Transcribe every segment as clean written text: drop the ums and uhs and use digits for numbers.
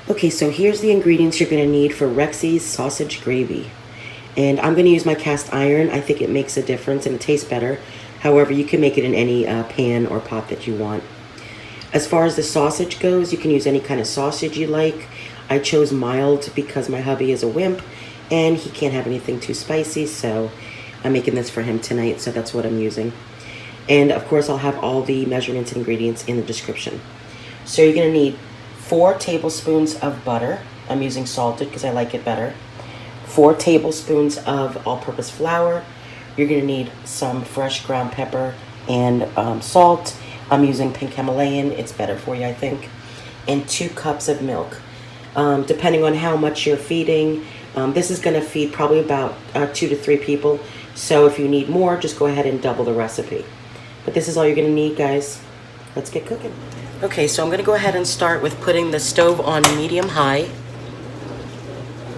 Okay, so here's the ingredients you're going to need for Rexy's sausage gravy. And I'm going to use my cast iron. I think it makes a difference and it tastes better. However, you can make it in any pan or pot that you want. As far as the sausage goes, you can use any kind of sausage you like. I chose mild because my hubby is a wimp and he can't have anything too spicy, so I'm making this for him tonight, so that's what I'm using. And of course, I'll have all the measurements and ingredients in the description. So you're going to need 4 tablespoons of butter. I'm using salted because I like it better. 4 tablespoons of all-purpose flour. You're going to need some fresh ground pepper and salt. I'm using pink Himalayan. It's better for you, I think. And 2 cups of milk. Depending on how much you're feeding, this is going to feed probably about 2 to 3 people. So if you need more, just go ahead and double the recipe. But this is all you're going to need, guys. Let's get cooking. Okay, so I'm going to go ahead and start with putting the stove on medium-high.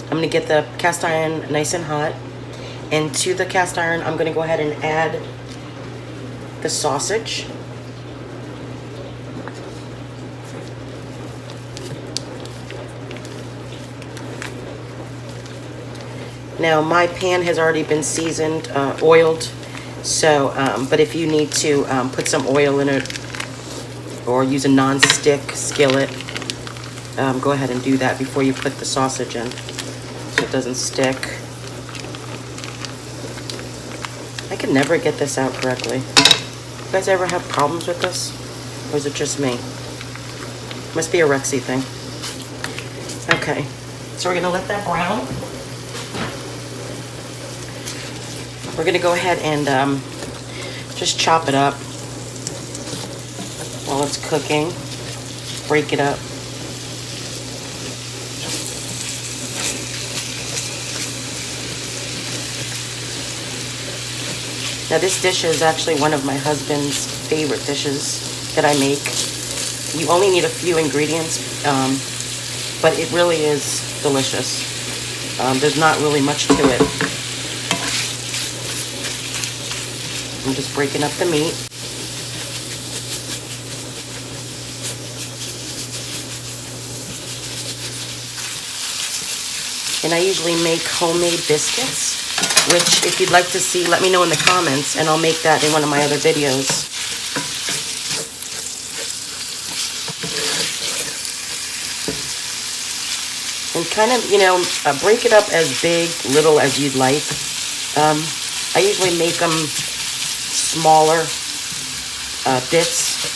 I'm going to get the cast iron nice and hot. And to the cast iron, I'm going to go ahead and add the sausage. Now, my pan has already been seasoned, oiled. So, but if you need to put some oil in it, or use a non-stick skillet, go ahead and do that before you put the sausage in so it doesn't stick. I can never get this out correctly. You guys ever have problems with this? Or is it just me? Must be a Rexy thing. Okay, so we're gonna let that brown. We're gonna go ahead and just chop it up while it's cooking. Break it up. Now this dish is actually one of my husband's favorite dishes that I make. You only need a few ingredients, but it really is delicious. There's not really much to it. I'm just breaking up the meat. And I usually make homemade biscuits, which if you'd like to see, let me know in the comments, and I'll make that in one of my other videos. And kind of, you know, break it up as big, little as you'd like. I usually make them smaller bits.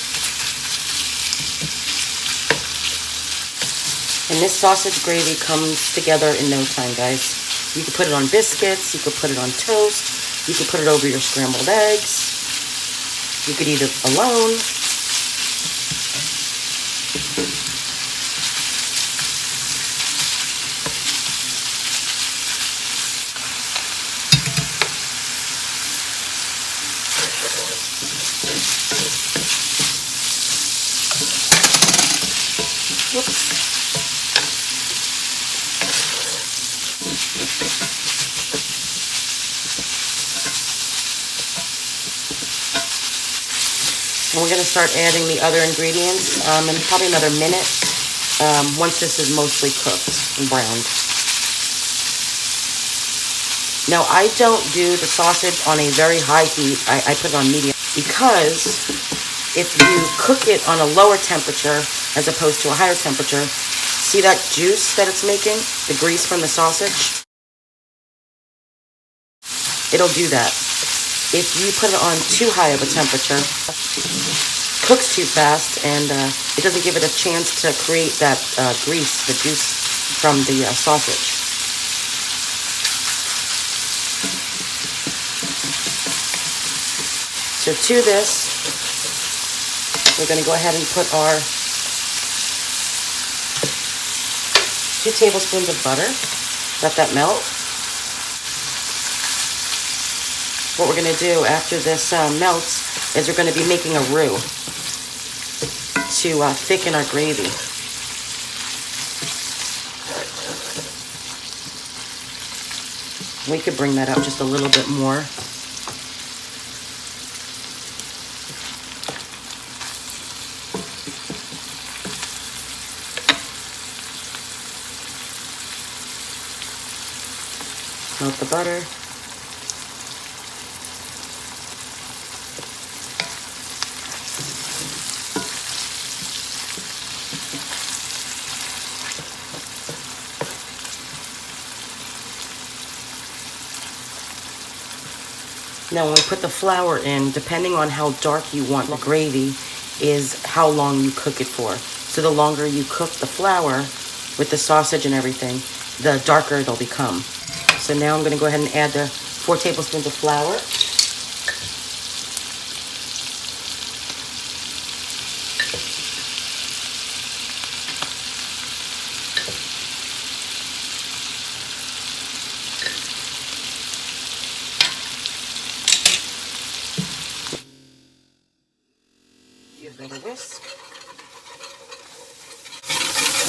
And this sausage gravy comes together in no time, guys. You could put it on biscuits, you could put it on toast, you could put it over your scrambled eggs, you could eat it alone. Whoops. And we're going to start adding the other ingredients in probably another minute once this is mostly cooked and browned. Now, I don't do the sausage on a very high heat. I put it on medium because if you cook it on a lower temperature as opposed to a higher temperature, see that juice that it's making, the grease from the sausage? It'll do that. If you put it on too high of a temperature, it cooks too fast and it doesn't give it a chance to create that grease, the juice from the sausage. So to this, we're going to go ahead and put our 2 tablespoons of butter. Let that melt. What we're going to do after this melts is we're going to be making a roux to thicken our gravy. We could bring that up just a little bit more. Melt the butter. Now when we put the flour in, depending on how dark you want the gravy, is how long you cook it for. So the longer you cook the flour with the sausage and everything, the darker it'll become. So now I'm going to go ahead and add the 4 tablespoons of flour. Give that a whisk.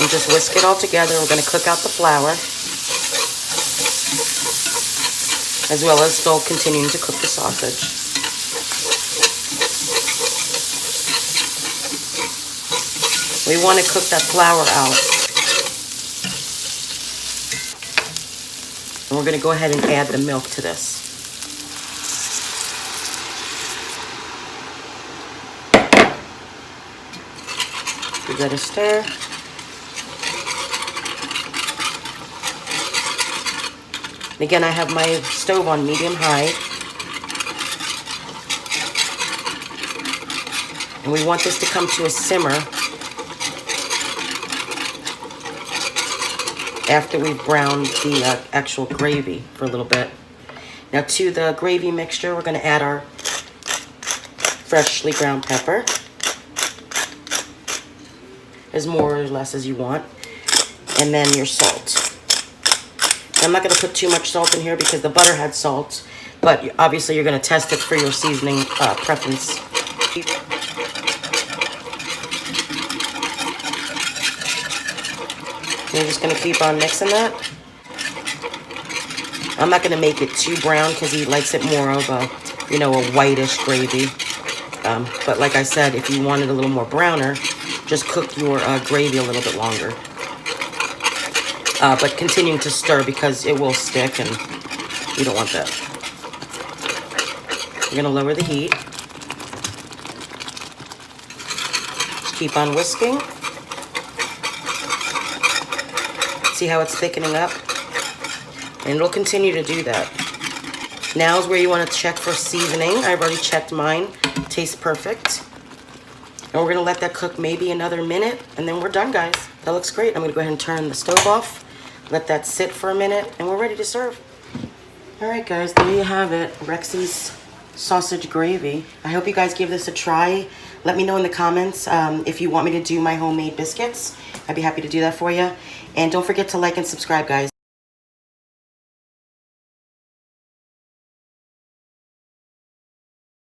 And just whisk it all together. We're going to cook out the flour, as well as still continuing to cook the sausage. We want to cook that flour out. And we're going to go ahead and add the milk to this. Give that a stir. Again, I have my stove on medium-high. And we want this to come to a simmer after we've browned the actual gravy for a little bit. Now to the gravy mixture, we're going to add our freshly ground pepper, as more or less as you want, and then your salt. I'm not going to put too much salt in here because the butter had salt, but obviously you're going to test it for your seasoning preference. You're just going to keep on mixing that. I'm not going to make it too brown because he likes it more of a, you know, a whitish gravy. But like I said, if you want it a little more browner, just cook your gravy a little bit longer. But continuing to stir because it will stick and you don't want that. We're going to lower the heat. Just keep on whisking. See how it's thickening up? And it'll continue to do that. Now is where you want to check for seasoning. I've already checked mine. Tastes perfect. And we're going to let that cook maybe another minute, and then we're done, guys. That looks great. I'm going to go ahead and turn the stove off. Let that sit for a minute, and we're ready to serve. All right, guys, there you have it. Rexy's sausage gravy. I hope you guys give this a try. Let me know in the comments if you want me to do my homemade biscuits. I'd be happy to do that for you. And don't forget to like and subscribe, guys.